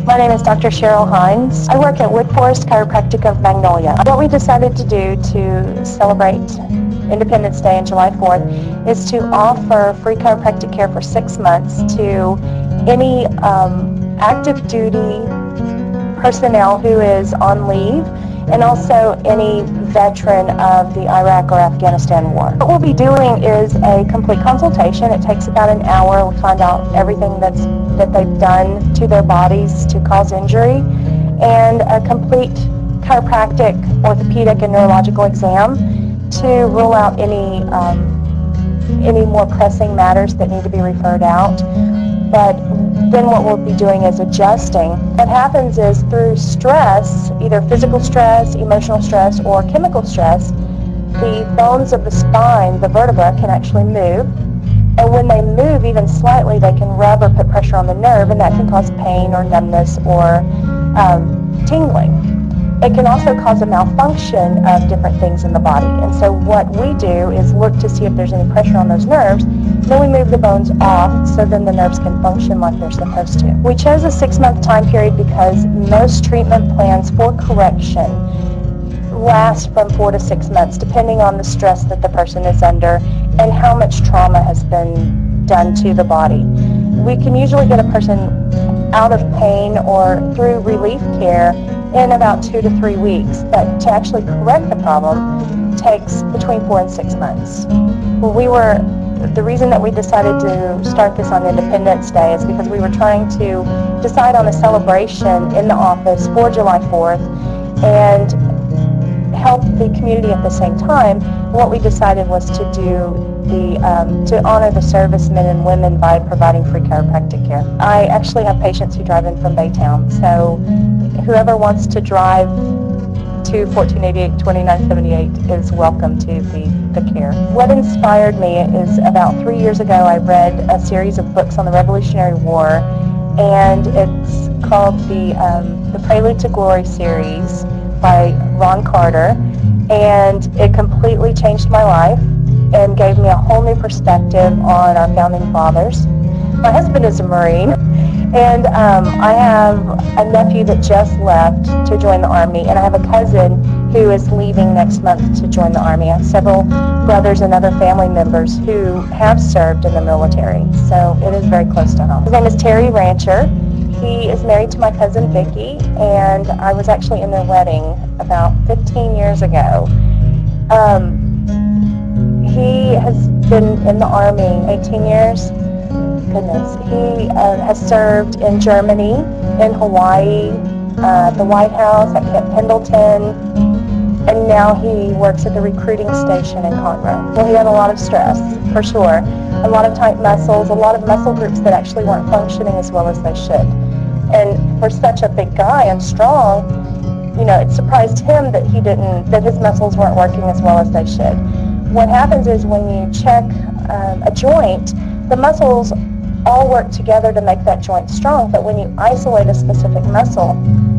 My name is Dr. Cheryl Hinds. I work at Woodforest Chiropractic of Magnolia. What we decided to do to celebrate Independence Day on July 4th is to offer free chiropractic care for 6 months to any active duty personnel who is on leave, and also any veteran of the Iraq or Afghanistan war. What we'll be doing is a complete consultation. It takes about an hour. We find out everything that they've done to their bodies to cause injury, and a complete chiropractic, orthopedic, and neurological exam to rule out any more pressing matters that need to be referred out. But then what we'll be doing is adjusting. What happens is through stress, either physical stress, emotional stress, or chemical stress, the bones of the spine, the vertebra, can actually move. And when they move even slightly, they can rub or put pressure on the nerve, and that can cause pain or numbness or tingling. It can also cause a malfunction of different things in the body. And so what we do is look to see if there's any pressure on those nerves. Then we move the bones off so then the nerves can function like they're supposed to. We chose a 6-month time period because most treatment plans for correction last from 4 to 6 months, depending on the stress that the person is under and how much trauma has been done to the body. We can usually get a person out of pain or through relief care in about 2 to 3 weeks, but to actually correct the problem takes between 4 and 6 months. The reason that we decided to start this on Independence Day is because we were trying to decide on a celebration in the office for July 4th and help the community at the same time. What we decided was to to honor the servicemen and women by providing free chiropractic care. I actually have patients who drive in from Baytown, so whoever wants to drive to 1488-2978 is welcome to the care. What inspired me is about 3 years ago I read a series of books on the Revolutionary War, and it's called the Prelude to Glory series by Ron Carter, and it completely changed my life and gave me a whole new perspective on our founding fathers. My husband is a Marine, and I have a nephew that just left to join the Army, and I have a cousin who is leaving next month to join the Army. I have several brothers and other family members who have served in the military, so it is very close to home. His name is Terry Rancher. He is married to my cousin Vicki, and I was actually in their wedding about 15 years ago. He has been in the Army 18 years. Goodness. He has served in Germany, in Hawaii, the White House, at Camp Pendleton, and now he works at the recruiting station in Conroe. Well, he had a lot of stress, for sure. A lot of tight muscles, a lot of muscle groups that actually weren't functioning as well as they should. And for such a big guy and strong, you know, it surprised him that that his muscles weren't working as well as they should. What happens is when you check a joint, the muscles all work together to make that joint strong, but when you isolate a specific muscle,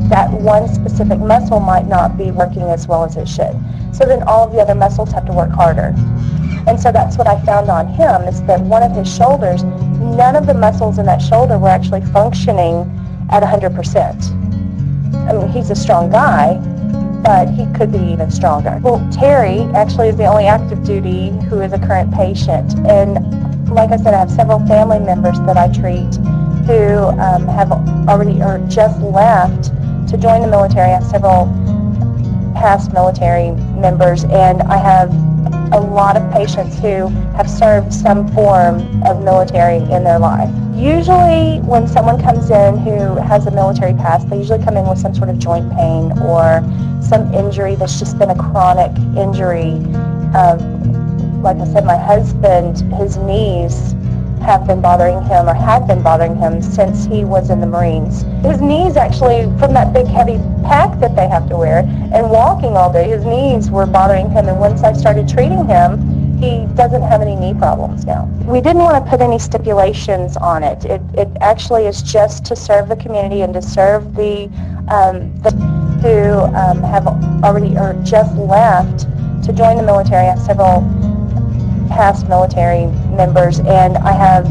that one specific muscle might not be working as well as it should. So then all of the other muscles have to work harder. And so that's what I found on him, is that one of his shoulders, none of the muscles in that shoulder were actually functioning at 100%. I mean, he's a strong guy, but he could be even stronger. Well, Terry actually is the only active duty who is a current patient. And like I said, I have several family members that I treat who have already or just left to join the military. I have several past military members, and I have a lot of patients who have served some form of military in their life. Usually when someone comes in who has a military past, they usually come in with some sort of joint pain or some injury that's just been a chronic injury. Like I said, my husband, his knees have been bothering him, or had been bothering him since he was in the Marines. His knees actually, from that big heavy pack that they have to wear and walking all day, his knees were bothering him, and once I started treating him, he doesn't have any knee problems now. We didn't want to put any stipulations on it. It actually is just to serve the community and to serve the who have already or just left to join the military. I have several past military members, and I have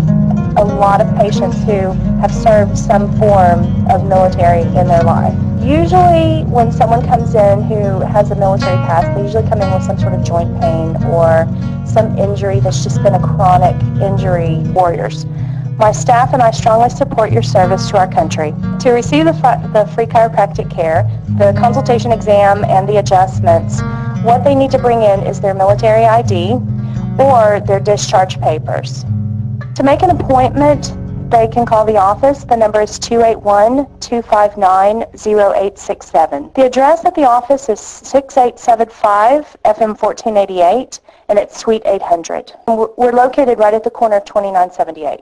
a lot of patients who have served some form of military in their life. Usually when someone comes in who has a military past, they usually come in with some sort of joint pain or some injury that's just been a chronic injury. Warriors. My staff and I strongly support your service to our country. To receive the free chiropractic care, the consultation exam, and the adjustments, what they need to bring in is their military ID or their discharge papers. To make an appointment, they can call the office. The number is 281-259-0867. The address at the office is 6875 FM 1488, and it's Suite 800. We're located right at the corner of 2978.